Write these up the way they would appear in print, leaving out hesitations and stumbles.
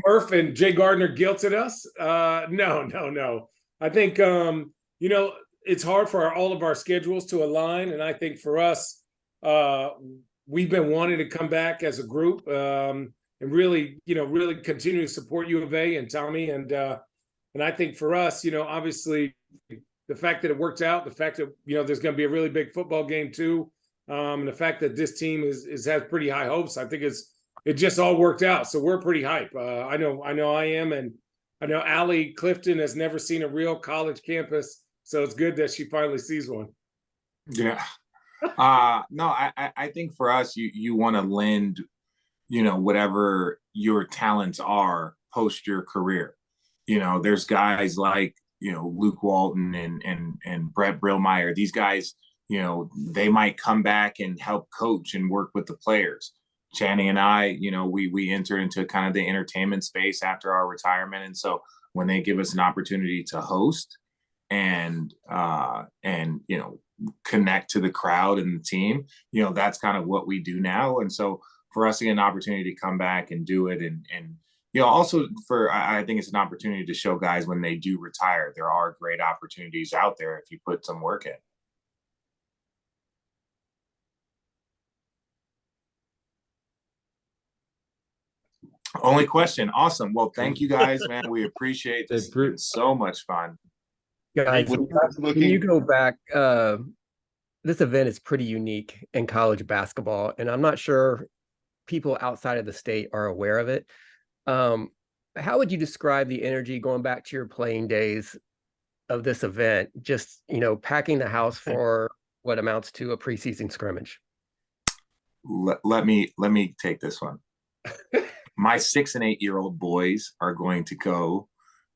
Murph and Jay Gardner guilted us. No. I think it's hard for all of our schedules to align, and I think for us, uh, we've been wanting to come back as a group and really continue to support U of A and Tommy, and I think for us, obviously the fact that it worked out, the fact that there's going to be a really big football game too, and the fact that this team has pretty high hopes, I think it just all worked out. So we're pretty hype. I know I am, and I know Allie Clifton has never seen a real college campus, so it's good that she finally sees one. Yeah. No, I think for us, you want to lend, whatever your talents are post your career. There's guys like, Luke Walton and Brett Brillmeyer. These guys, they might come back and help coach and work with the players. Channing and I, we entered into kind of the entertainment space after our retirement. And so when they give us an opportunity to host and connect to the crowd and the team, that's kind of what we do now. And so for us to get an opportunity to come back and do it and also I think it's an opportunity to show guys when they do retire, there are great opportunities out there if you put some work in. Only question. Awesome. Well, thank you guys, man. We appreciate this. It's been so much fun. Guys, when you go back, this event is pretty unique in college basketball, and I'm not sure people outside of the state are aware of it. How would you describe the energy going back to your playing days of this event? Just, packing the house for what amounts to a preseason scrimmage. Let me take this one. My 6 and 8 year old boys are going to go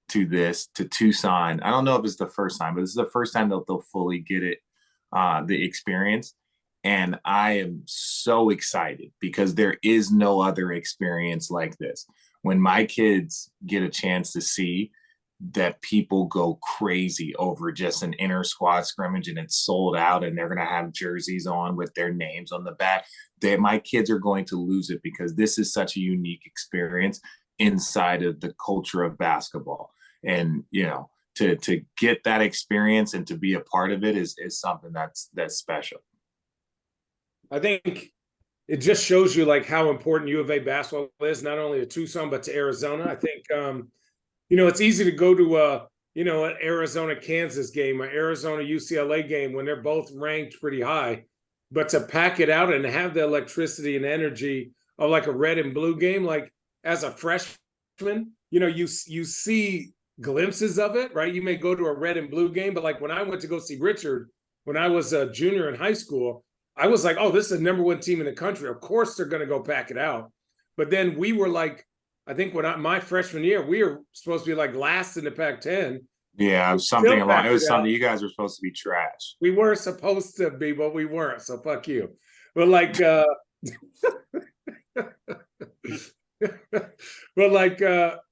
to Tucson. I don't know if it's the first time, but this is the first time they'll fully get it, the experience. And I am so excited because there is no other experience like this. When my kids get a chance to see that people go crazy over just an inter squad scrimmage and it's sold out and they're going to have jerseys on with their names on the back, my kids are going to lose it because this is such a unique experience inside of the culture of basketball. And, to get that experience and to be a part of it is something that's special. I think it just shows you like how important U of A basketball is, not only to Tucson, but to Arizona. I think, it's easy to go to an Arizona-Kansas game, an Arizona-UCLA game when they're both ranked pretty high, but to pack it out and have the electricity and energy of like a red and blue game, like as a freshman, you see glimpses of it, right? You may go to a red and blue game, but like when I went to go see Richard, when I was a junior in high school, I was like, oh, this is the #1 team in the country. Of course they're going to go pack it out. But then we were like, I think my freshman year, we were supposed to be like last in the Pac-10. Yeah, it was something you guys were supposed to be trash. We were supposed to be, but we weren't. So fuck you. But like,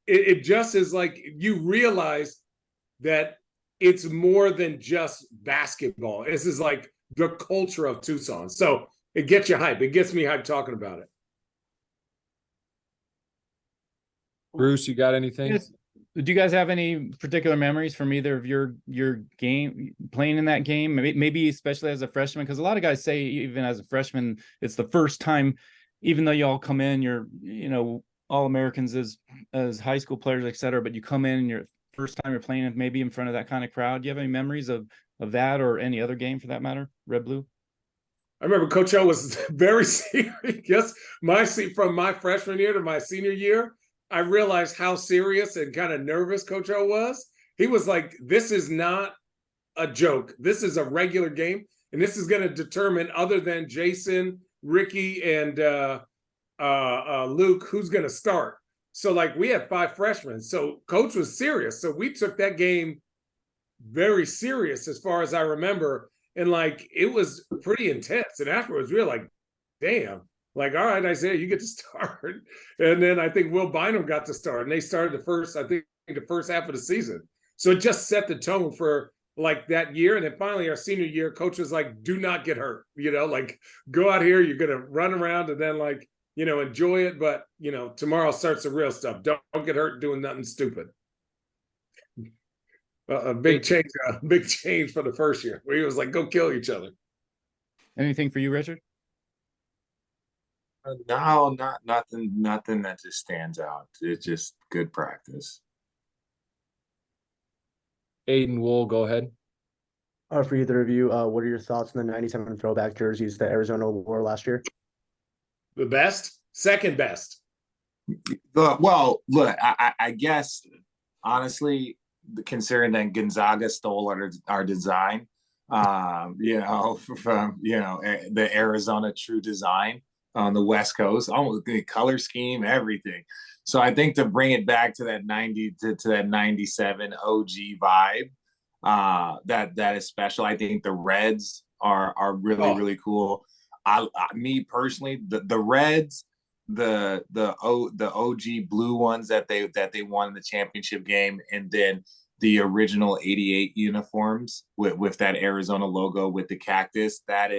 it just is like you realize that it's more than just basketball. This is like the culture of Tucson. So it gets you hype. It gets me hype talking about it. Bruce, you got anything? Do you guys have any particular memories from either of your game playing in that game? Maybe especially as a freshman, because a lot of guys say even as a freshman, it's the first time, even though you all come in, you're all Americans as high school players, et cetera, but you come in and your first time you're playing maybe in front of that kind of crowd. Do you have any memories of that or any other game for that matter? Red Blue. I remember Coach O was very serious. From my freshman year to my senior year, I realized how serious and kind of nervous Coach O was. He was like, this is not a joke. This is a regular game. And this is going to determine, other than Jason, Ricky, and Luke, who's going to start. So like we had 5 freshmen. So Coach was serious. So we took that game very serious as far as I remember. And like, it was pretty intense. And afterwards we were like, damn. Like, all right, Isaiah, you get to start. And then I think Will Bynum got to start. And they started the first half of the season. So it just set the tone for like that year. And then finally our senior year, Coach was like, do not get hurt. Like, go out here, you're going to run around. And then like enjoy it, but tomorrow starts the real stuff. Don't get hurt doing nothing stupid. A big change for the first year where he was like, go kill each other. Anything for you, Richard? No, nothing that just stands out. It's just good practice. Aiden Wool, go ahead. For either of you, what are your thoughts on the 97 throwback jerseys that Arizona wore last year? The best? Second best. Well, look, I guess, honestly, considering that Gonzaga stole our design, from, the Arizona True Design on the West Coast, almost the color scheme, everything. So I think to bring it back to that 90 to that 97 OG vibe, that is special. I think the Reds are really cool. Me personally, the Reds, the OG blue ones that they won in the championship game, and then the original 88 uniforms with that Arizona logo with the cactus, that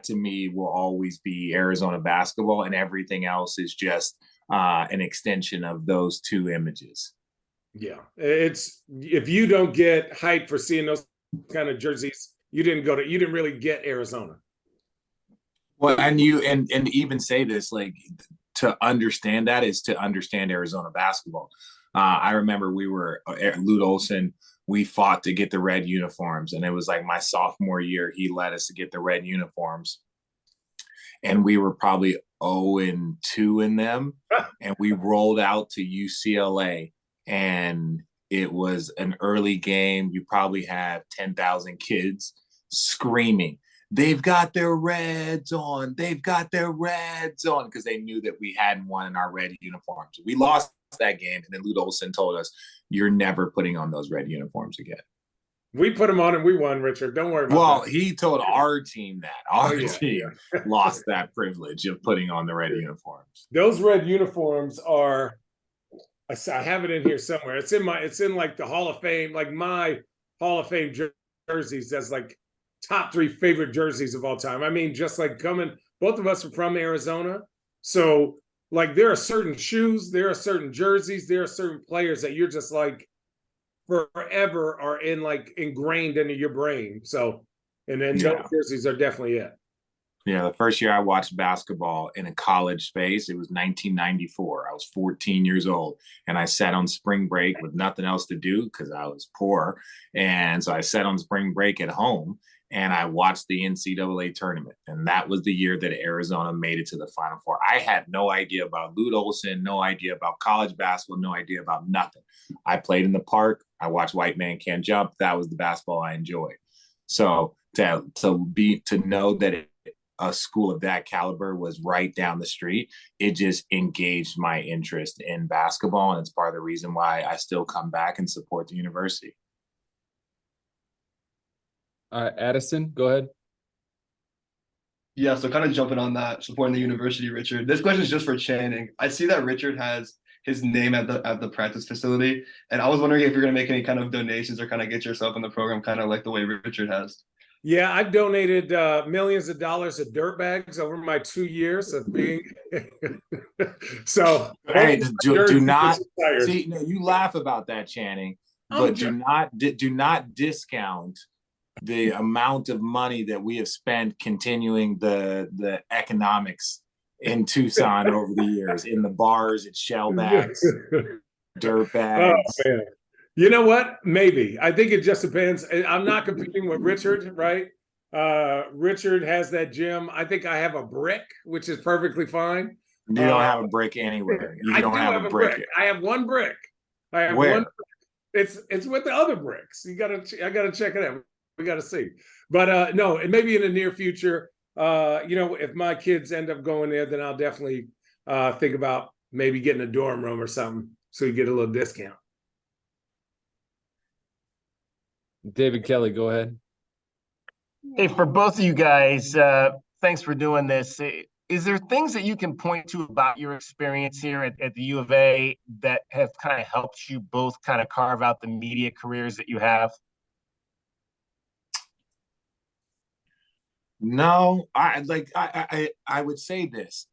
to me will always be Arizona basketball, and everything else is just an extension of those two images. Yeah, it's, if you don't get hyped for seeing those kind of jerseys, you didn't really get Arizona. Well, and even say this, like, to understand that is to understand Arizona basketball. I remember we were Lute Olson. We fought to get the red uniforms, and it was like my sophomore year. He led us to get the red uniforms, and we were probably 0-2 in them, and we rolled out to UCLA, and it was an early game. You probably have 10,000 kids screaming, "They've got their reds on. They've got their reds on," because they knew that we hadn't won in our red uniforms. We lost that game, and then Lute Olson told us, "You're never putting on those red uniforms again." We put them on and we won, Richard. Don't worry about that. Well, he told our team that. Our team lost that privilege of putting on the red uniforms. Those red uniforms are, I have it in here somewhere. It's in like the Hall of Fame, like my Hall of Fame jerseys. That's like top 3 favorite jerseys of all time. I mean, just like both of us are from Arizona. So like there are certain shoes, there are certain jerseys, there are certain players that you're just like forever are ingrained into your brain. So, and then those jerseys are definitely it. Yeah, the first year I watched basketball in a college space, it was 1994. I was 14 years old, and I sat on spring break with nothing else to do because I was poor. And so I sat on spring break at home, and I watched the NCAA tournament. And that was the year that Arizona made it to the Final Four. I had no idea about Lute Olson, no idea about college basketball, no idea about nothing. I played in the park. I watched White Man Can't Jump. That was the basketball I enjoyed. So to know that a school of that caliber was right down the street, it just engaged my interest in basketball. And it's part of the reason why I still come back and support the university. Addison, go ahead. Yeah, so kind of jumping on that, supporting the university, Richard. This question is just for Channing. I see that Richard has his name at the practice facility, and I was wondering if you're going to make any kind of donations or kind of get yourself in the program, kind of like the way Richard has. Yeah, I've donated millions of dollars of dirt bags over my 2 years of being. So hey, do not see. No, you laugh about that, Channing, but do not discount the amount of money that we have spent continuing the economics in Tucson over the years, in the bars, at shell bags, dirt bags. Oh, man. You know what? Maybe. I think it just depends. I'm not competing with Richard, right? Richard has that gym. I think I have a brick, which is perfectly fine. You don't have a brick anywhere. You don't have a brick. I have one brick. I have Where? one brick. It's with the other bricks. I gotta check it out. We gotta see. But no, and maybe in the near future, if my kids end up going there, then I'll definitely think about maybe getting a dorm room or something so you get a little discount. David Kelly, go ahead. Hey, for both of you guys, thanks for doing this. Is there things that you can point to about your experience here at the U of A that have kind of helped you both kind of carve out the media careers that you have? No, I would say this.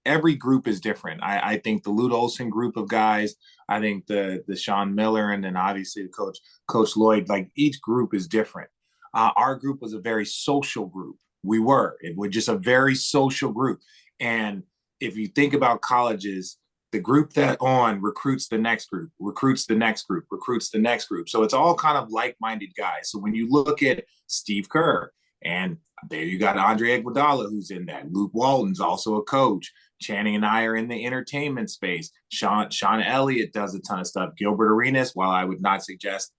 Every group is different. I think the Lute Olson group of guys, I think the Sean Miller, and then obviously the Coach Lloyd, like each group is different. Our group was a very social group. It was just a very social group. And if you think about colleges, the group that on recruits the next group, recruits the next group, recruits the next group. So it's all kind of like-minded guys. So when you look at Steve Kerr, and there you got Andre Iguodala, who's in that. Luke Walton's also a coach. Channing and I are in the entertainment space. Sean Elliott does a ton of stuff. Gilbert Arenas, while I would not suggest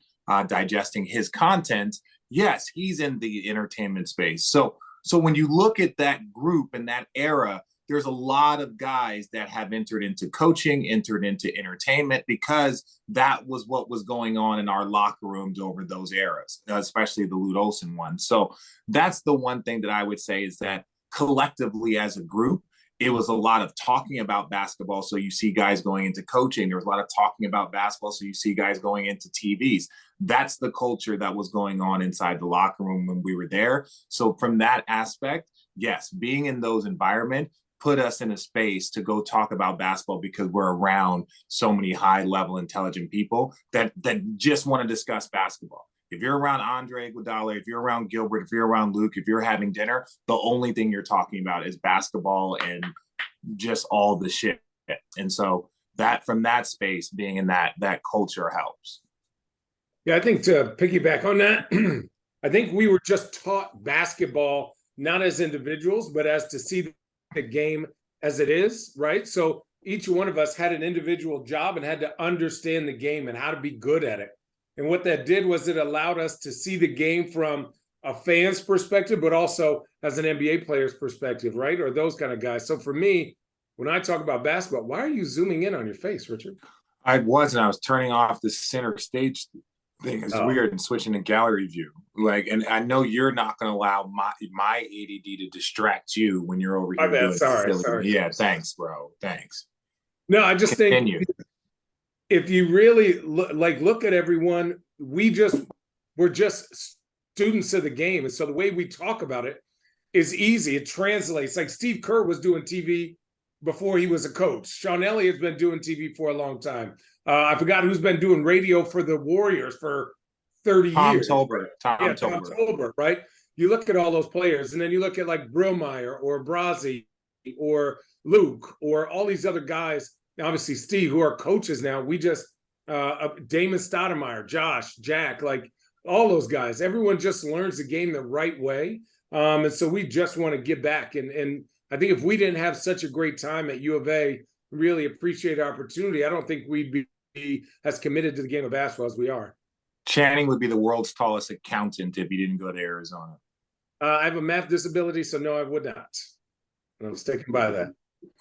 digesting his content, yes, he's in the entertainment space. So when you look at that group and that era, there's a lot of guys that have entered into coaching, entered into entertainment, because that was what was going on in our locker rooms over those eras, especially the Lute Olson one. So that's the one thing that I would say, is that collectively as a group, it was a lot of talking about basketball. So you see guys going into coaching. There was a lot of talking about basketball. So you see guys going into TVs. That's the culture that was going on inside the locker room when we were there. So from that aspect, yes, being in those environments put us in a space to go talk about basketball, because we're around so many high level intelligent people that just want to discuss basketball. If you're around Andre Iguodala, if you're around Gilbert, if you're around Luke, if you're having dinner, the only thing you're talking about is basketball and just all the shit. And so that, from that space, being in that culture helps. Yeah, I think to piggyback on that, I think we were just taught basketball not as individuals, but as to see the game as it is, right? So each one of us had an individual job and had to understand the game and how to be good at it. And what that did was it allowed us to see the game from a fan's perspective, but also as an NBA player's perspective, right? Or those kind of guys. So for me, when I talk about basketball, why are you zooming in on your face, Richard? I was turning off the center stage thing. It's weird, and switching to gallery view. Like, and I know you're not going to allow my ADD to distract you when you're over here. Doing Sorry. Yeah, thanks, bro. Thanks. No, I just Continue. think if you really look at everyone, we're just students of the game. And so the way we talk about it is easy. It translates. Like Steve Kerr was doing TV before he was a coach. Sean Elliott's been doing TV for a long time. I forgot who's been doing radio for the Warriors for 30 years. Tom Tolbert, right? You look at all those players, and then you look at like Brillmeyer or Brazzi or Luke or all these other guys, obviously Steve, who are coaches now. We just Damon Stoudemire, Josh, Jack, like all those guys. Everyone just learns the game the right way. And so we just want to give back. And I think if we didn't have such a great time at U of A, really appreciate our opportunity, I don't think we'd be as committed to the game of basketball as we are. Channing would be the world's tallest accountant if he didn't go to Arizona. I have a math disability, so no, I would not. And I'm sticking by that.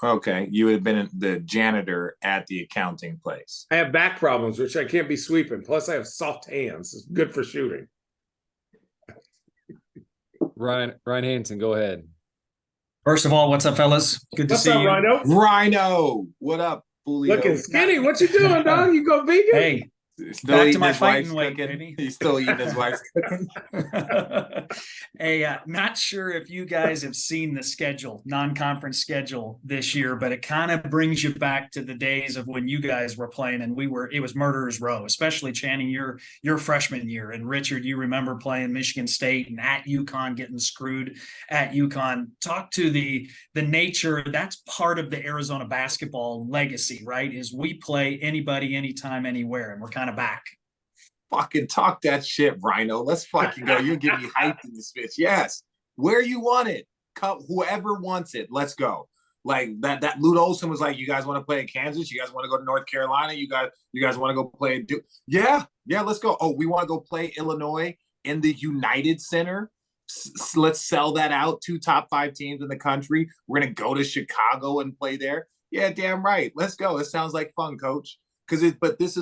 Okay, you would have been the janitor at the accounting place. I have back problems, which I can't be sweeping. Plus, I have soft hands. It's good for shooting. Ryan Hansen, go ahead. First of all, what's up, fellas? Good to see you. Rhino, what up, Julio? Looking skinny. What you doing, dog? You go vegan? Hey, back to my fighting weight, baby. He's still eating his wife's cooking. Hey, not sure if you guys have seen the schedule, non-conference schedule this year, but it kind of brings you back to the days of when you guys were playing, and it was murderer's row, especially Channing, your freshman year. And Richard, you remember playing Michigan State and at UConn, getting screwed at UConn. Talk to the nature. That's part of the Arizona basketball legacy, right? Is we play anybody, anytime, anywhere, and we're kind of back. Fucking talk that shit, Rhino. Let's fucking go. You give me hyped in this bitch. Yes. Where you want it. Come, whoever wants it. Let's go. Like that Lute Olson was like, you guys want to play at Kansas? You guys want to go to North Carolina? You guys want to go play at Duke? Yeah, let's go. Oh, we want to go play Illinois in the United Center. Let's sell that out. 2 top 5 teams in the country. We're gonna go to Chicago and play there. Yeah, damn right. Let's go. It sounds like fun, coach. But this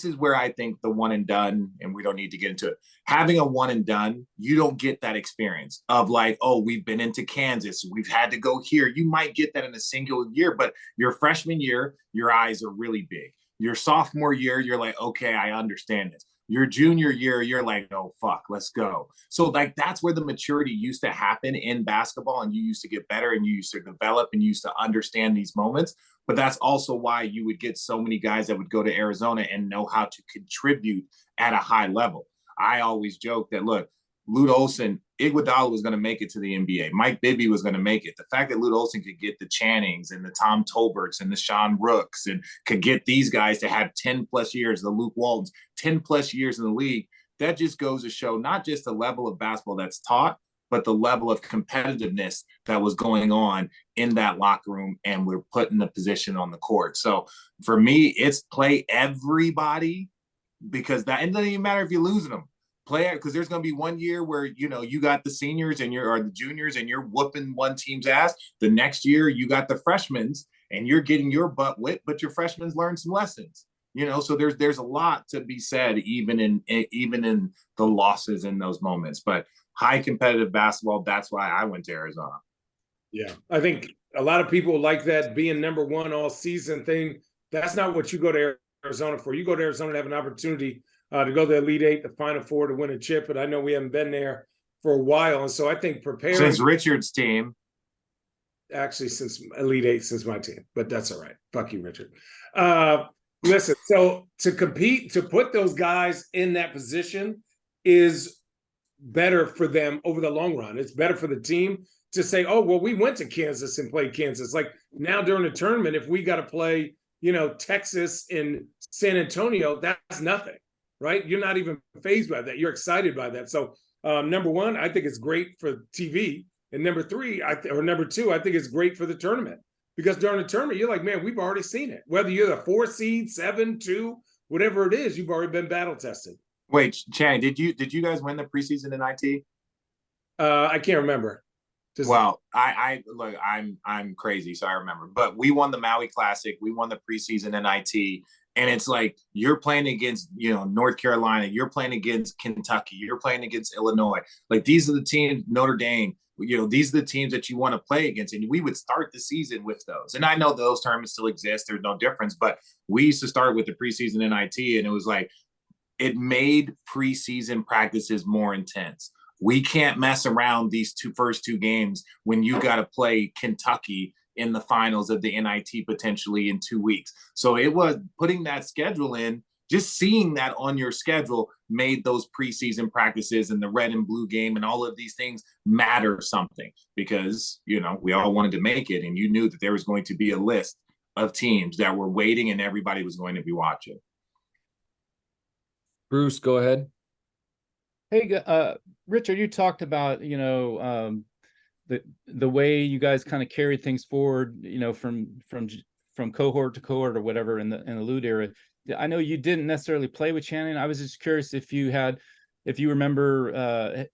is where I think the one and done, and we don't need to get into it. Having a one and done, you don't get that experience of like, oh, we've been into Kansas, we've had to go here. You might get that in a single year, but your freshman year, your eyes are really big. Your sophomore year, you're like, okay, I understand this. Your junior year, you're like, oh, fuck, let's go. So, like, that's where the maturity used to happen in basketball, and you used to get better, and you used to develop, and you used to understand these moments. But that's also why you would get so many guys that would go to Arizona and know how to contribute at a high level. I always joke that, look, Lute Olson, Iguodala was going to make it to the NBA. Mike Bibby was going to make it. The fact that Lute Olson could get the Channings and the Tom Tolberts and the Sean Rooks and could get these guys to have 10 plus years, the Luke Waltons, 10 plus years in the league, that just goes to show not just the level of basketball that's taught, but the level of competitiveness that was going on in that locker room, and we're put in the position on the court. So for me, it's play everybody, because that, it doesn't even matter if you're losing them. Play it, because there's going to be one year where, you know, you got the seniors and or the juniors and you're whooping one team's ass. The next year you got the freshmen and you're getting your butt whipped, but your freshmen learn some lessons. You know, so there's a lot to be said, even in the losses in those moments. But high competitive basketball, that's why I went to Arizona. Yeah, I think a lot of people like that being number one all season thing. That's not what you go to Arizona for. You go to Arizona to have an opportunity to go to the Elite Eight, the Final Four, to win a chip. But I know we haven't been there for a while. And so I think preparing. Since Richard's team. Actually, since Elite Eight, since my team. But that's all right. Fuck you, Richard. Listen, so to compete, to put those guys in that position is better for them over the long run. It's better for the team to say, oh, well, we went to Kansas and played Kansas. Like now during the tournament, if we got to play, you know, Texas and San Antonio, that's nothing. Right? You're not even fazed by that. You're excited by that. So number one, I think it's great for TV. And number three, number two, I think it's great for the tournament. Because during the tournament, you're like, man, we've already seen it. Whether you're the 4 seed, 7, 2, whatever it is, you've already been battle tested. Wait, Chang, did you guys win the preseason in IT? I can't remember. Well, I look, I'm crazy, so I remember. But we won the Maui Classic, we won the preseason in IT. And it's like you're playing against, you know, North Carolina, you're playing against Kentucky, you're playing against Illinois. Like these are the teams, Notre Dame, you know, these are the teams that you want to play against. And we would start the season with those. And I know those tournaments still exist. There's no difference. But we used to start with the preseason in IT, and it was like it made preseason practices more intense. We can't mess around these first two games when you got to play Kentucky in the finals of the NIT potentially in 2 weeks. So it was putting that schedule in, just seeing that on your schedule made those preseason practices and the red and blue game and all of these things matter something, because, you know, we all wanted to make it, and you knew that there was going to be a list of teams that were waiting and everybody was going to be watching. Bruce, go ahead. Hey, Richard, you talked about, you know, the way you guys kind of carried things forward, you know, from cohort to cohort or whatever in the Lute era. I know you didn't necessarily play with Shannon. I was just curious if you remember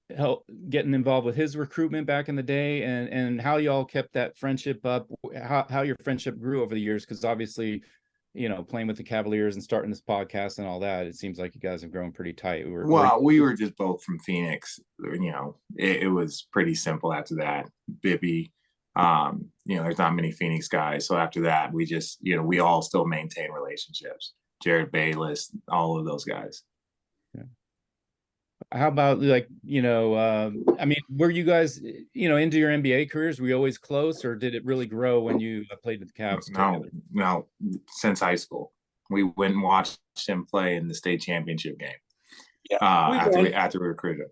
getting involved with his recruitment back in the day, and how y'all kept that friendship up, how your friendship grew over the years, because obviously, you know, playing with the Cavaliers and starting this podcast and all that, it seems like you guys have grown pretty tight. We were just both from Phoenix. You know, it was pretty simple after that. Bibby, you know, there's not many Phoenix guys. So after that, we just, you know, we all still maintain relationships. Jared Bayless, all of those guys. Yeah. How about, like, you know, I mean, were you guys, you know, into your NBA careers, were you always close, or did it really grow when you played with the Cavs? No, since high school. We went and watched him play in the state championship game. Yeah, after we recruited.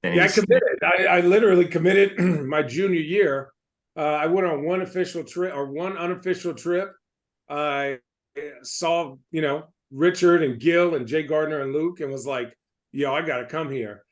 Yeah, I committed. I literally committed my junior year. I went on one official trip or one unofficial trip. I saw, you know, Richard and Gil and Jay Gardner and Luke, and was like, yo, I got to come here.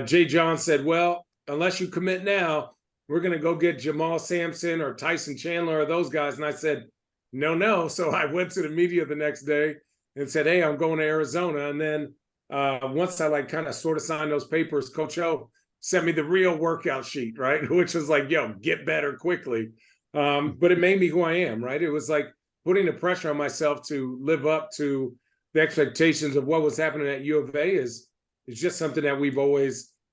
Jay John said, well, unless you commit now, we're going to go get Jamal Sampson or Tyson Chandler or those guys. And I said, no. So I went to the media the next day and said, hey, I'm going to Arizona. And then once I like kind of sort of signed those papers, Coach O sent me the real workout sheet, right? Which was like, yo, get better quickly. But it made me who I am, right? It was like putting the pressure on myself to live up to the expectations of what was happening at U of A is just something that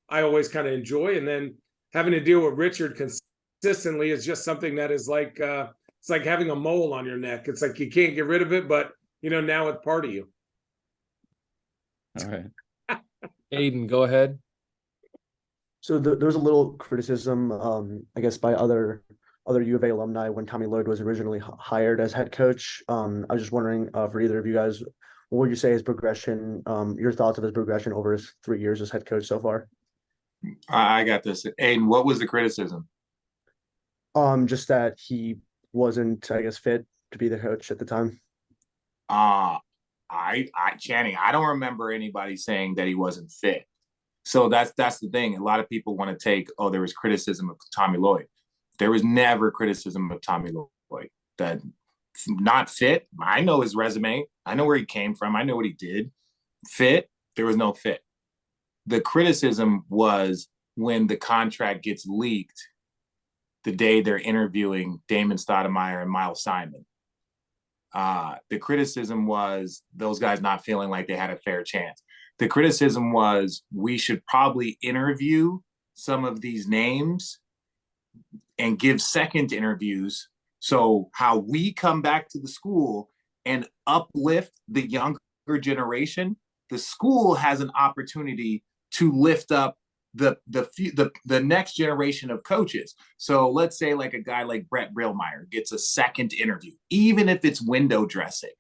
I always kind of enjoy. And then having to deal with Richard consistently is just something that is like, it's like having a mole on your neck. It's like you can't get rid of it, but now it's part of you. All right. Aiden, go ahead. So there's a little criticism, I guess, by other U of A alumni when Tommy Lloyd was originally hired as head coach. I was just wondering, for either of you guys, what would you say his progression, your thoughts of his progression over his 3 years as head coach so far? I got this. Aiden, what was the criticism? Just that he wasn't, I guess, fit to be the coach at the time. Channing, I don't remember anybody saying that he wasn't fit. So that's the thing. A lot of people want to take, oh, there was criticism of Tommy Lloyd. There was never criticism of Tommy Lloyd. That not fit. I know his resume. I know where he came from. I know what he did. Fit. There was no fit. The criticism was when the contract gets leaked the day they're interviewing Damon Stoudemire and Miles Simon. The criticism was those guys not feeling like they had a fair chance. The criticism was we should probably interview some of these names and give second interviews. So how we come back to the school and uplift the younger generation, the school has an opportunity to lift up the next generation of coaches. So let's say like a guy like Brett Brillmeyer gets a second interview, even if it's window dressing,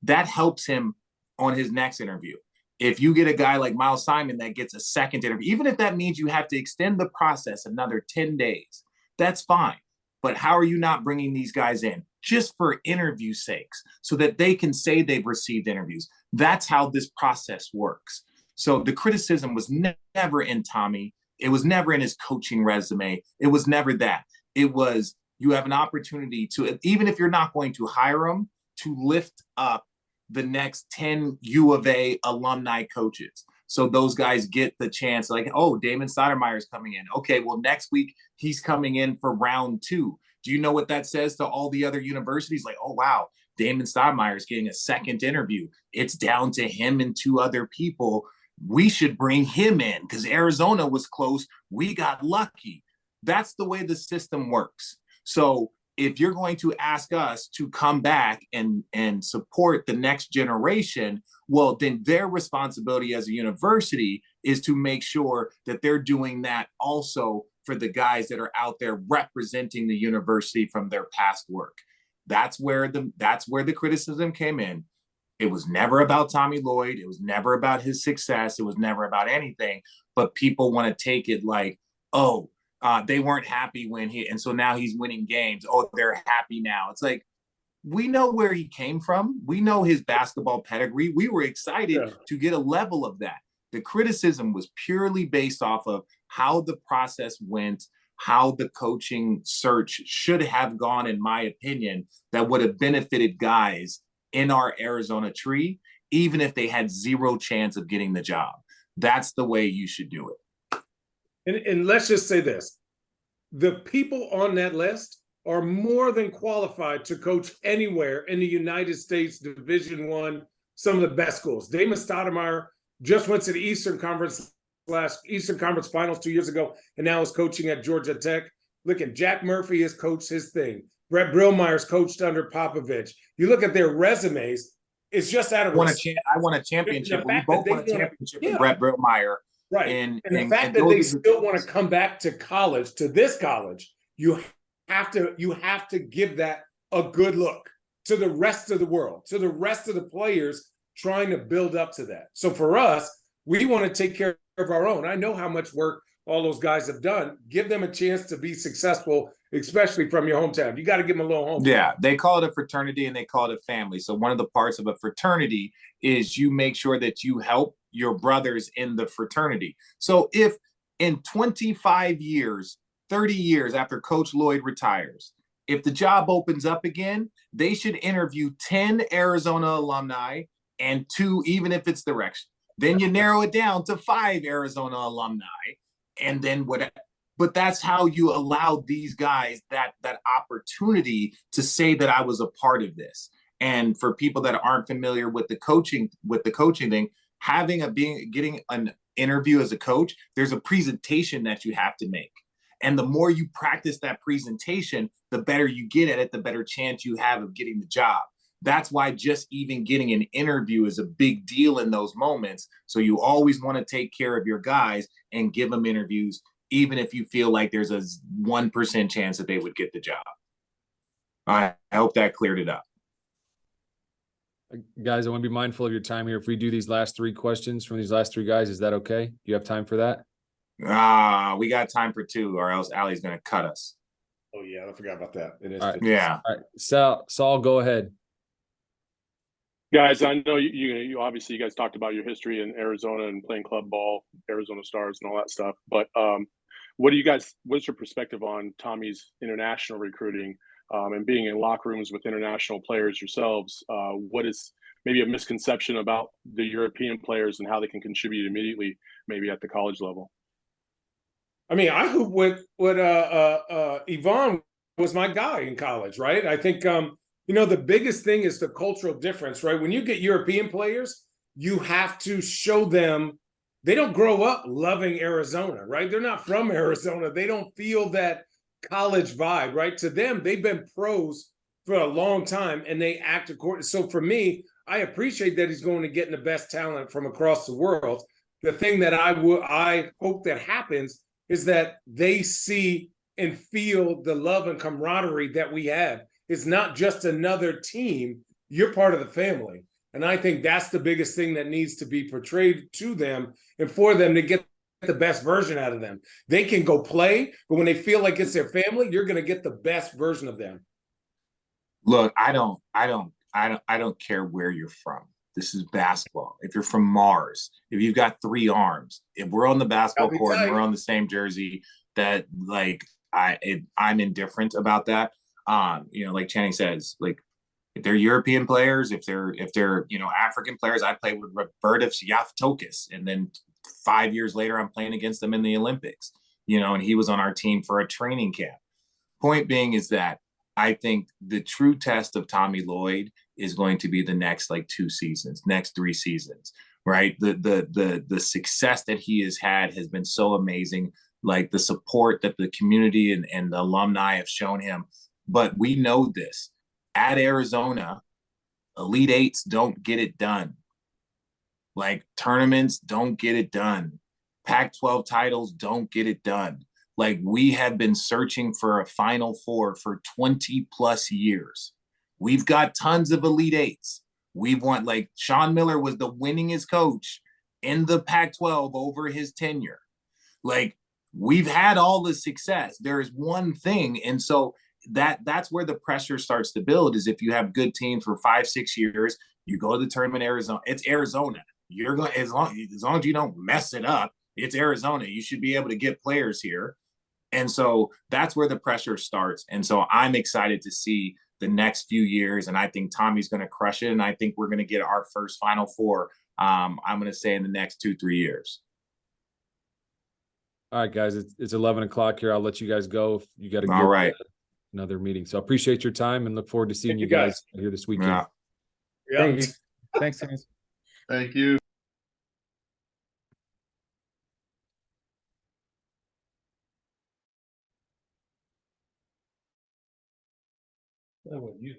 that helps him on his next interview. If you get a guy like Miles Simon that gets a second interview, even if that means you have to extend the process another 10 days, that's fine. But how are you not bringing these guys in just for interview sakes so that they can say they've received interviews? That's how this process works. So the criticism was never in Tommy. It was never in his coaching resume. It was never that. It was you have an opportunity to, even if you're not going to hire him, to lift up the next 10 U of A alumni coaches. So those guys get the chance like, oh, Damon Stoudemire is coming in. Okay, well, next week he's coming in for round 2. Do you know what that says to all the other universities? Like, oh, wow, Damon Stoudemire is getting a second interview. It's down to him and 2 other people. We should bring him in because Arizona was close. We got lucky. That's the way the system works. So if you're going to ask us to come back and support the next generation, well, then their responsibility as a university is to make sure that they're doing that also for the guys that are out there representing the university from their past work. That's where the criticism came in. It was never about Tommy Lloyd. It was never about his success. It was never about anything. But people want to take it like, oh, they weren't happy and so now he's winning games. Oh, they're happy now. It's like, we know where he came from. We know his basketball pedigree. We were excited to get a level of that. The criticism was purely based off of how the process went, how the coaching search should have gone, in my opinion, that would have benefited guys in our Arizona tree, even if they had 0 chance of getting the job. That's the way you should do it. And let's just say this. The people on that list are more than qualified to coach anywhere in the United States Division I, some of the best schools. Damon Stoudemire just went to the Eastern Conference Finals 2 years ago, and now is coaching at Georgia Tech. Look at Jack Murphy has coached his thing. Brett Brillmeyer's coached under Popovich. You look at their resumes, it's just out of I won a championship. We both won a championship with Brett Brillmeyer. Right. And the fact that they still want to come back to college, to this college, you have to give that a good look to the rest of the world, to the rest of the players trying to build up to that. So for us, we want to take care of our own. I know how much work all those guys have done. Give them a chance to be successful, especially from your hometown. You got to give them a little home. Yeah, they call it a fraternity and they call it a family. So one of the parts of a fraternity is you make sure that you help your brothers in the fraternity. So if in 25 years, 30 years after Coach Lloyd retires, if the job opens up again, they should interview 10 Arizona alumni and 2, even if it's direction. Then you narrow it down to 5 Arizona alumni. And then whatever. But that's how you allow these guys that opportunity to say that I was a part of this. And for people that aren't familiar with the coaching thing, getting an interview as a coach, there's a presentation that you have to make. And the more you practice that presentation, the better you get at it, the better chance you have of getting the job. That's why just even getting an interview is a big deal in those moments. So you always want to take care of your guys and give them interviews, even if you feel like there's a 1% chance that they would get the job. I hope that cleared it up. Guys, I want to be mindful of your time here. If we do these last 3 questions from these last 3 guys, is that okay? Do you have time for that? We got time for 2, or else Allie's going to cut us. Oh yeah, I forgot about that. It is. All right. Yeah. All right. Saul, go ahead. Guys, I know you obviously you guys talked about your history in Arizona and playing club ball, Arizona Stars and all that stuff. But what's your perspective on Tommy's international recruiting and being in locker rooms with international players yourselves? What is maybe a misconception about the European players and how they can contribute immediately, maybe at the college level? I mean, I hoop with Yvonne was my guy in college, right? I think the biggest thing is the cultural difference, right? When you get European players, you have to show them they don't grow up loving Arizona, right? They're not from Arizona. They don't feel that college vibe, right? To them, they've been pros for a long time and they act according. So for me, I appreciate that he's going to get the best talent from across the world. The thing that I hope that happens is that they see and feel the love and camaraderie that we have. It's not just another team. You're part of the family. And I think that's the biggest thing that needs to be portrayed to them and for them to get the best version out of them. They can go play, but when they feel like it's their family, you're going to get the best version of them. Look, I don't care where you're from. This is basketball. If you're from Mars, if you've got 3 arms, if we're on the basketball court and we're on the same jersey, that like I'm indifferent about that. Like Channing says, like if they're European players, if they're African players, I played with Robertus Yaftokis, and then 5 years later I'm playing against them in the Olympics. And he was on our team for a training camp. Point being is that I think the true test of Tommy Lloyd is going to be the next 2 seasons, next 3 seasons, right? The success that he has had has been so amazing, like the support that the community and the alumni have shown him. But we know this. At Arizona, Elite Eights don't get it done. Like tournaments don't get it done. Pac-12 titles don't get it done. Like we have been searching for a Final Four for 20 plus years. We've got tons of Elite Eights. We've won, like Sean Miller was the winningest coach in the Pac-12 over his tenure. Like we've had all the success. There is one thing. And so that's where the pressure starts to build, is if you have good teams for 5-6 years, you go to the tournament, Arizona. It's Arizona. You're going, as long as you don't mess it up, it's Arizona. You should be able to get players here. And so that's where the pressure starts. And so I'm excited to see the next few years. And I think Tommy's going to crush it. And I think we're going to get our first Final Four, I'm going to say in the next 2-3 years. All right, guys, it's 11 o'clock here. I'll let you guys go. You got to get All right. Another meeting. So I appreciate your time and look forward to seeing you guys here this weekend. Yeah. Thank you. Thanks, guys. Thank you. That was you.